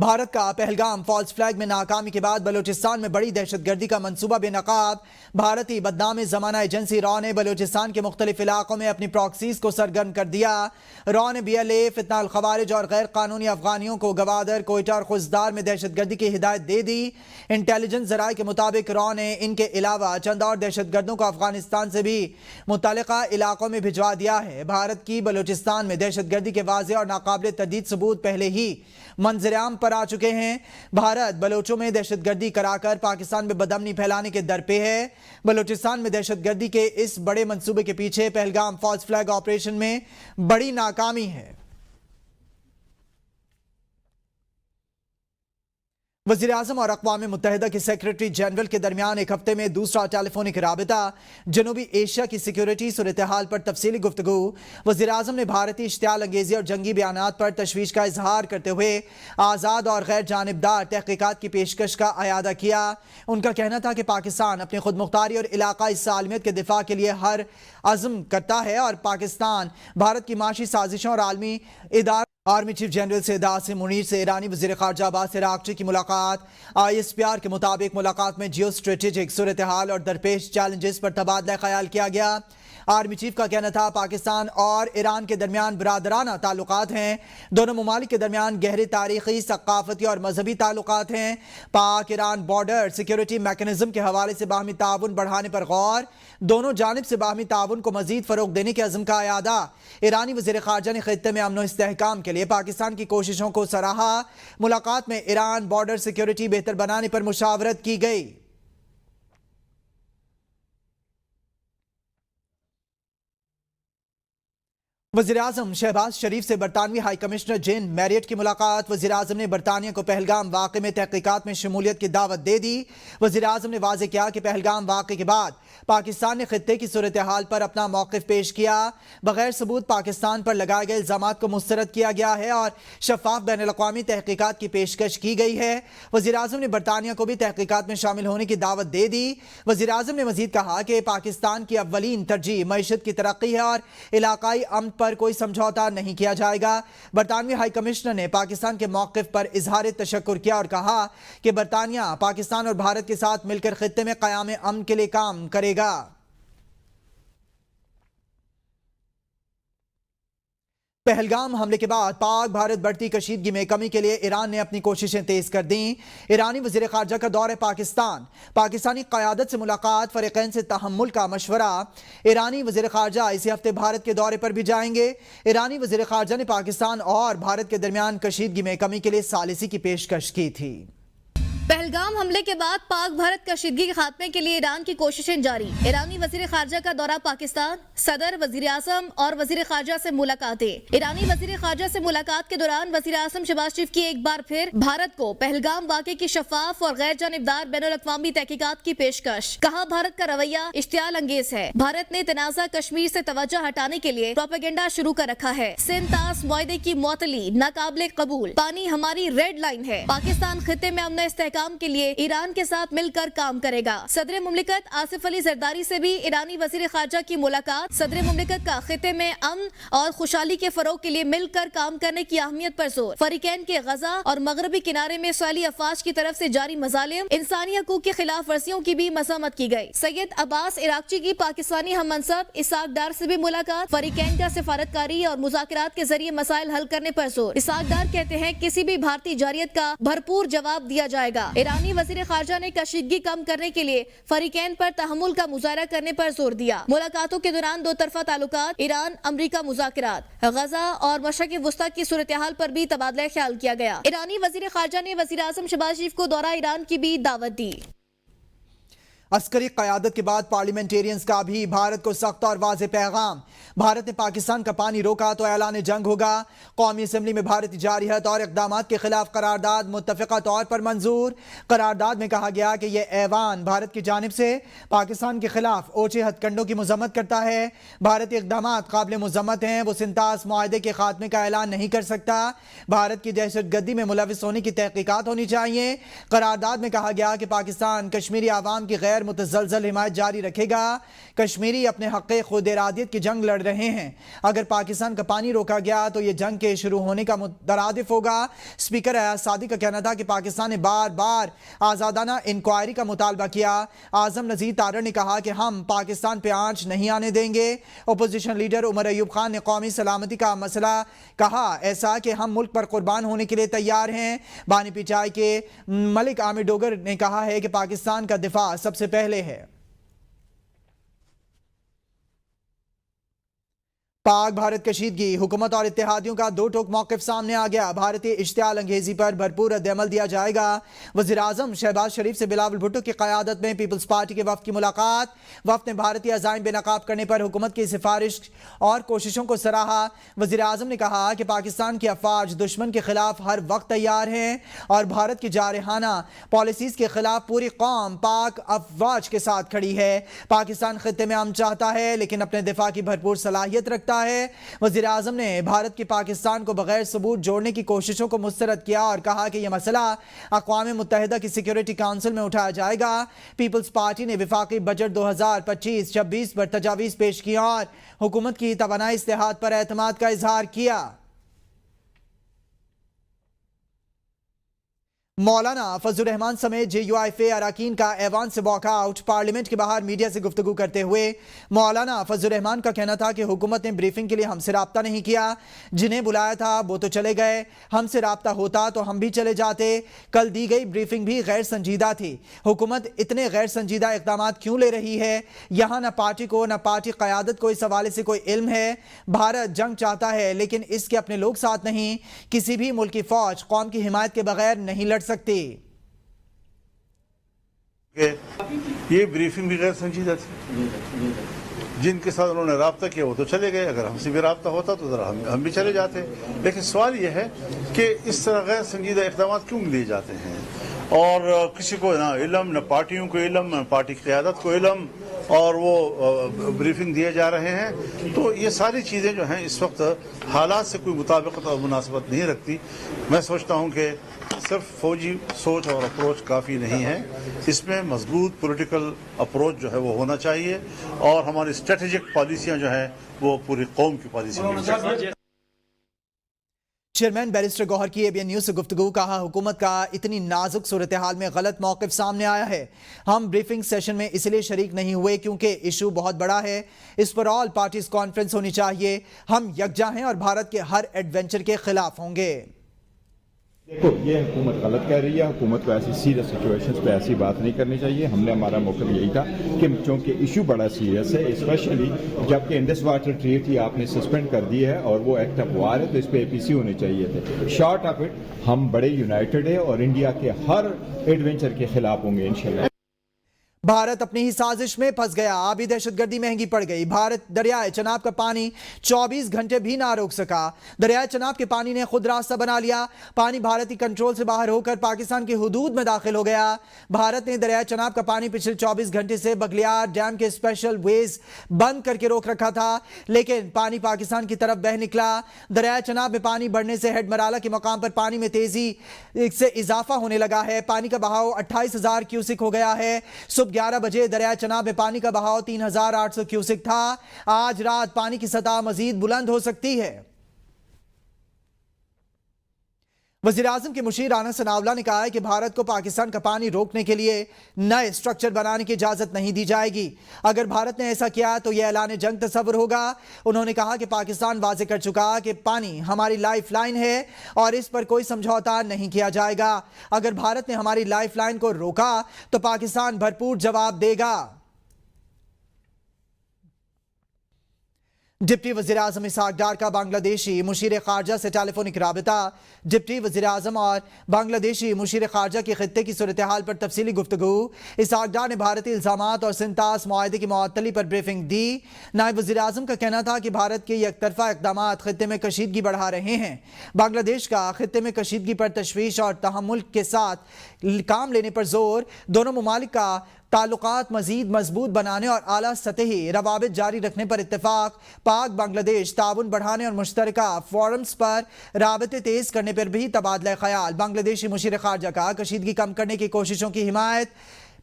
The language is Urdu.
بھارت کا پہلگام فالس فلیگ میں ناکامی کے بعد بلوچستان میں بڑی دہشت گردی کا منصوبہ بے نقاب۔ بھارتی بدنام زمانہ ایجنسی را نے بلوچستان کے مختلف علاقوں میں اپنی پراکسیز کو سرگرم کر دیا۔ را نے BLA، فتنہ الخوارج اور غیر قانونی افغانیوں کو گوادر، کوئٹہ اور خوزدار میں دہشت گردی کی ہدایت دے دی۔ انٹیلیجنس ذرائع کے مطابق را نے ان کے علاوہ چند اور دہشت گردوں کو افغانستان سے بھی متعلقہ علاقوں میں بھجوا دیا ہے۔ بھارت کی بلوچستان میں دہشت گردی کے واضح اور ناقابل تردید ثبوت پہلے ہی منظر عام پر آ چکے ہیں۔ بھارت بلوچوں میں دہشت گردی کرا کر پاکستان میں بدامنی پھیلانے کے در پہ ہے۔ بلوچستان میں دہشت گردی کے اس بڑے منصوبے کے پیچھے پہلگام فالس فلیگ آپریشن میں بڑی ناکامی ہے۔ وزیراعظم اور اقوام متحدہ کے سیکریٹری جنرل کے درمیان ایک ہفتے میں دوسرا ٹیلی فونک رابطہ، جنوبی ایشیا کی سیکیورٹی صورتحال پر تفصیلی گفتگو۔ وزیراعظم نے بھارتی اشتعال انگیزی اور جنگی بیانات پر تشویش کا اظہار کرتے ہوئے آزاد اور غیر جانبدار تحقیقات کی پیشکش کا اعادہ کیا۔ ان کا کہنا تھا کہ پاکستان اپنی خود مختاری اور علاقائی سالمیت کے دفاع کے لیے ہر عزم کرتا ہے اور پاکستان بھارت کی معاشی سازشوں اور عالمی اداروں army chief general Syed Asim Munir سے ایرانی وزیر خارجہ عباس عراقچی کی ملاقات۔ ISPR کے مطابق ملاقات میں جیو اسٹریٹجک صورتحال اور درپیش چیلنجز پر تبادلہ خیال کیا گیا۔ آرمی چیف کا کہنا تھا پاکستان اور ایران کے درمیان برادرانہ تعلقات ہیں۔ دونوں ممالک کے درمیان گہرے تاریخی، ثقافتی اور مذہبی تعلقات ہیں۔ پاک ایران بارڈر سیکیورٹی میکنزم کے حوالے سے باہمی تعاون بڑھانے پر غور۔ دونوں جانب سے باہمی تعاون کو مزید فروغ دینے کے عزم کا اعادہ۔ ایرانی وزیر خارجہ نے خطے میں امن و استحکام کے لیے پاکستان کی کوششوں کو سراہا۔ ملاقات میں ایران بارڈر سیکیورٹی بہتر بنانے پر مشاورت کی گئی۔ وزیراعظم شہباز شریف سے برطانوی ہائی کمشنر جین میریٹ کی ملاقات۔ وزیراعظم نے برطانیہ کو پہلگام واقعے میں تحقیقات میں شمولیت کی دعوت دے دی۔ وزیراعظم نے واضح کیا کہ پہلگام واقعے کے بعد پاکستان نے خطے کی صورتحال پر اپنا موقف پیش کیا۔ بغیر ثبوت پاکستان پر لگائے گئے الزامات کو مسترد کیا گیا ہے اور شفاف بین الاقوامی تحقیقات کی پیشکش کی گئی ہے۔ وزیراعظم نے برطانیہ کو بھی تحقیقات میں شامل ہونے کی دعوت دے دی۔ وزیراعظم نے مزید کہا کہ پاکستان کی اولین ترجیح معیشت کی ترقی ہے اور علاقائی امن پر کوئی سمجھوتا نہیں کیا جائے گا۔ برطانوی ہائی کمشنر نے پاکستان کے موقف پر اظہار تشکر کیا اور کہا کہ برطانیہ پاکستان اور بھارت کے ساتھ مل کر خطے میں قیام امن کے لیے کام کرے گا۔ پہلگام حملے کے بعد پاک بھارت بڑھتی کشیدگی میں کمی کے لیے ایران نے اپنی کوششیں تیز کر دیں۔ ایرانی وزیر خارجہ کا دورہ پاکستان، پاکستانی قیادت سے ملاقات، فریقین سے تحمل کا مشورہ۔ ایرانی وزیر خارجہ اسی ہفتے بھارت کے دورے پر بھی جائیں گے۔ ایرانی وزیر خارجہ نے پاکستان اور بھارت کے درمیان کشیدگی میں کمی کے لیے ثالثی کی پیشکش کی تھی۔ پہلگام حملے کے بعد پاک بھارت کشیدگی کے خاتمے کے لیے ایران کی کوششیں جاری۔ ایرانی وزیر خارجہ کا دورہ پاکستان، صدر، وزیر اعظم اور وزیر خارجہ سے ملاقاتیں۔ ایرانی وزیر خارجہ سے ملاقات کے دوران وزیر اعظم شہباز شریف کی ایک بار پھر بھارت کو پہلگام واقعے کی شفاف اور غیر جانبدار بین الاقوامی تحقیقات کی پیشکش۔ کہا بھارت کا رویہ اشتعال انگیز ہے۔ بھارت نے تنازع کشمیر سے توجہ ہٹانے کے لیے پروپیگنڈا شروع کر رکھا ہے۔ سندھ طاس معاہدے کی معطلی ناقابل قبول، پانی ہماری ریڈ لائن ہے۔ پاکستان خطے میں امن و استحکام کے لیے ایران کے ساتھ مل کر کام کرے گا۔ صدر مملکت آصف علی زرداری سے بھی ایرانی وزیر خارجہ کی ملاقات۔ صدر مملکت کا خطے میں امن اور خوشحالی کے فروغ کے لیے مل کر کام کرنے کی اہمیت پر زور۔ فریقین کے غزہ اور مغربی کنارے میں اسرائیلی افواج کی طرف سے جاری مظالم، انسانی حقوق کی خلاف ورزیوں کی بھی مذمت کی گئی۔ سید عباس عراقچی کی پاکستانی ہم منصب اسحاق ڈار سے بھی ملاقات۔ فریقین کا سفارتکاری اور مذاکرات کے ذریعے مسائل حل کرنے پر زور۔ اسحاق ڈار کہتے ہیں کسی بھی بھارتی جارحیت کا بھرپور جواب دیا جائے گا۔ ایرانی وزیر خارجہ نے کشیدگی کم کرنے کے لیے فریقین پر تحمل کا مظاہرہ کرنے پر زور دیا۔ ملاقاتوں کے دوران دو طرفہ تعلقات، ایران امریکہ مذاکرات، غزہ اور مشرق وسطیٰ کی صورتحال پر بھی تبادلہ خیال کیا گیا۔ ایرانی وزیر خارجہ نے وزیر اعظم شہباز شریف کو دورہ ایران کی بھی دعوت دی۔ عسکری قیادت کے بعد پارلیمنٹیرینز کا بھی بھارت کو سخت اور واضح پیغام۔ بھارت نے پاکستان کا پانی روکا تو اعلان جنگ ہوگا۔ قومی اسمبلی میں بھارتی جارحیت اور اقدامات کے خلاف قرارداد متفقہ طور پر منظور۔ قرارداد میں کہا گیا کہ یہ ایوان بھارت کی جانب سے پاکستان کے خلاف اوچھے ہتھ کنڈوں کی مذمت کرتا ہے۔ بھارتی اقدامات قابل مذمت ہیں۔ وہ سندھ طاس معاہدے کے خاتمے کا اعلان نہیں کر سکتا۔ بھارت کی دہشت گردی میں ملوث ہونے کی تحقیقات ہونی چاہیے۔ قرارداد میں کہا گیا کہ پاکستان کشمیری عوام کی غیر غیر متزلزل حمایت جاری رکھے گا۔ کشمیری اپنے حق خود ارادیت کی جنگ لڑ رہے ہیں، اگر پاکستان کا پانی روکا گیا تو یہ جنگ کے شروع ہونے کا مترادف ہوگا۔ اسپیکر ایاز صادق کا کہنا تھا کہ پاکستان نے بار بار آزادانہ انکوائری کا مطالبہ کیا۔ اعظم نذیر تارڑ نے کہا کہ ہم پاکستان پہ آنچ نہیں آنے دیں گے۔ اپوزیشن لیڈر عمر ایوب خان نے قومی سلامتی کا مسئلہ کہا ایسا کہ ہم ملک پر قربان ہونے کے لیے تیار ہیں۔ بانی پیچائی کے ملک عامر ڈوگر نے کہا ہے کہ پاکستان کا دفاع سب سے پہلے ہے۔ پاک بھارت کشیدگی، حکومت اور اتحادیوں کا دو ٹوک موقف سامنے آ گیا۔ بھارتی اشتعال انگیزی پر بھرپور رد عمل دیا جائے گا۔ وزیر اعظم شہباز شریف سے بلاول بھٹو کی قیادت میں پیپلز پارٹی کے وفد کی ملاقات۔ وفد نے بھارتی عزائم بے نقاب کرنے پر حکومت کی سفارش اور کوششوں کو سراہا۔ وزیر اعظم نے کہا کہ پاکستان کی افواج دشمن کے خلاف ہر وقت تیار ہیں اور بھارت کی جارحانہ پالیسیز کے خلاف پوری قوم پاک افواج کے ساتھ کھڑی ہے۔ پاکستان خطے میں امن چاہتا ہے لیکن اپنے دفاع کی بھرپور صلاحیت رکھتا ہے۔ وزیر اعظم نے بھارت کی پاکستان کو بغیر ثبوت جوڑنے کی کوششوں کو مسترد کیا اور کہا کہ یہ مسئلہ اقوام متحدہ کی سیکیورٹی کونسل میں اٹھایا جائے گا۔ پیپلز پارٹی نے وفاقی بجٹ 2025-26 پر تجاویز پیش کی اور حکومت کی توانائی اصلاحات پر اعتماد کا اظہار کیا۔ مولانا فضل الرحمان سمیت JUIF اراکین کا ایوان سے واک آؤٹ۔ پارلیمنٹ کے باہر میڈیا سے گفتگو کرتے ہوئے مولانا فضل الرحمان کا کہنا تھا کہ حکومت نے بریفنگ کے لیے ہم سے رابطہ نہیں کیا، جنہیں بلایا تھا وہ تو چلے گئے، ہم سے رابطہ ہوتا تو ہم بھی چلے جاتے۔ کل دی گئی بریفنگ بھی غیر سنجیدہ تھی۔ حکومت اتنے غیر سنجیدہ اقدامات کیوں لے رہی ہے؟ یہاں نہ پارٹی کو نہ پارٹی قیادت کو اس حوالے سے کوئی علم ہے۔ بھارت جنگ چاہتا ہے لیکن اس کے اپنے لوگ ساتھ نہیں۔ کسی بھی ملک کی فوج قوم کی حمایت کے بغیر نہیں لڑ سکتی۔ یہ بریفنگ بھی غیر سنجیدہ تھی۔ جن کے ساتھ انہوں نے رابطہ کیا وہ تو چلے گئے، اگر ہم سے بھی رابطہ ہوتا تو ذرا ہم بھی چلے جاتے۔ لیکن سوال یہ ہے کہ اس طرح غیر سنجیدہ اقدامات کیوں لیے جاتے ہیں اور کسی کو نہ علم، نہ پارٹیوں کو علم، نہ پارٹی کی قیادت کو علم، اور وہ بریفنگ دیے جا رہے ہیں۔ تو یہ ساری چیزیں جو ہیں اس وقت حالات سے کوئی مطابقت اور مناسبت نہیں رکھتی۔ میں سوچتا ہوں کہ صرف فوجی سوچ اور اپروچ کافی نہیں ہے، اس میں مضبوط پولیٹیکل اپروچ جو ہے وہ ہونا چاہیے اور ہماری اسٹریٹجک پالیسیاں جو ہیں وہ پوری قوم کی پالیسی ہونی چاہیے۔ چیئرمین بیرسٹر گوہر کی ABN نیوز سے گفتگو، کہا حکومت کا اتنی نازک صورتحال میں غلط موقف سامنے آیا ہے۔ ہم بریفنگ سیشن میں اس لیے شریک نہیں ہوئے کیونکہ ایشو بہت بڑا ہے، اس پر آل پارٹیز کانفرنس ہونی چاہیے۔ ہم یکجا ہیں اور بھارت کے ہر ایڈونچر کے خلاف ہوں گے۔ دیکھو یہ حکومت غلط کہہ رہی ہے، حکومت کو ایسی سیریس سچویشنز پہ ایسی بات نہیں کرنی چاہیے۔ ہمارا موقف یہی تھا کہ چونکہ ایشو بڑا سیریس ہے، اسپیشلی جبکہ انڈس واٹر ٹریٹی آپ نے سسپینڈ کر دی ہے اور وہ ایکٹ آف وار ہے، تو اس پہ APC ہونے چاہیے تھے۔ شارٹ آف اٹ ہم بڑے یونائٹڈ ہیں اور انڈیا کے ہر ایڈونچر کے خلاف ہوں گے انشاءاللہ۔ بھارت اپنی ہی سازش میں پھنس گیا، آبی دہشت گردی مہنگی پڑ گئی۔ بھارت دریائے چناب کا پانی 24 گھنٹے بھی نہ روک سکا۔ دریائے چناب کے پانی نے خود راستہ بنا لیا، پانی بھارتی کنٹرول سے باہر ہو کر پاکستان کی حدود میں داخل ہو گیا۔ بھارت نے دریائے چناب کا پانی پچھلے 24 گھنٹے سے بگلیار ڈیم کے اسپیشل ویز بند کر کے روک رکھا تھا، لیکن پانی پاکستان کی طرف بہہ نکلا۔ دریائے چناب میں پانی بڑھنے سے ہیڈ مرالہ کے مقام پر پانی میں تیزی سے اضافہ ہونے لگا ہے۔ پانی کا بہاؤ 28,000 کیوسک ہو گیا ہے۔ صبح 11 بجے دریائے چناب میں پانی کا بہاؤ 3,800 کیوسک تھا۔ آج رات پانی کی سطح مزید بلند ہو سکتی ہے۔ وزیر اعظم کے مشیر رانا ثناءاللہ نے کہا ہے کہ بھارت کو پاکستان کا پانی روکنے کے لیے نئے سٹرکچر بنانے کی اجازت نہیں دی جائے گی۔ اگر بھارت نے ایسا کیا تو یہ اعلان جنگ تصور ہوگا۔ انہوں نے کہا کہ پاکستان واضح کر چکا کہ پانی ہماری لائف لائن ہے اور اس پر کوئی سمجھوتا نہیں کیا جائے گا۔ اگر بھارت نے ہماری لائف لائن کو روکا تو پاکستان بھرپور جواب دے گا۔ ڈپٹی وزیر اعظم اسحاق ڈار کا بنگلہ دیشی مشیر خارجہ سے ٹیلی فونک رابطہ۔ ڈپٹی وزیر اعظم اور بنگلہ دیشی مشیر خارجہ کی خطے کی صورتحال پر تفصیلی گفتگو۔ اسحاق ڈار نے بھارتی الزامات اور سنتاس معاہدے کی معطلی پر بریفنگ دی۔ نائب وزیر اعظم کا کہنا تھا کہ بھارت کے یک طرفہ اقدامات خطے میں کشیدگی بڑھا رہے ہیں۔ بنگلہ دیش کا خطے میں کشیدگی پر تشویش اور تحمل کے ساتھ کام لینے پر زور۔ دونوں ممالک کا تعلقات مزید مضبوط بنانے اور اعلیٰ سطحی روابط جاری رکھنے پر اتفاق۔ پاک بنگلہ دیش تعاون بڑھانے اور مشترکہ فورمز پر رابطے تیز کرنے پر بھی تبادلہ خیال۔ بنگلہ دیشی مشیر خارجہ کا کشیدگی کم کرنے کی کوششوں کی حمایت۔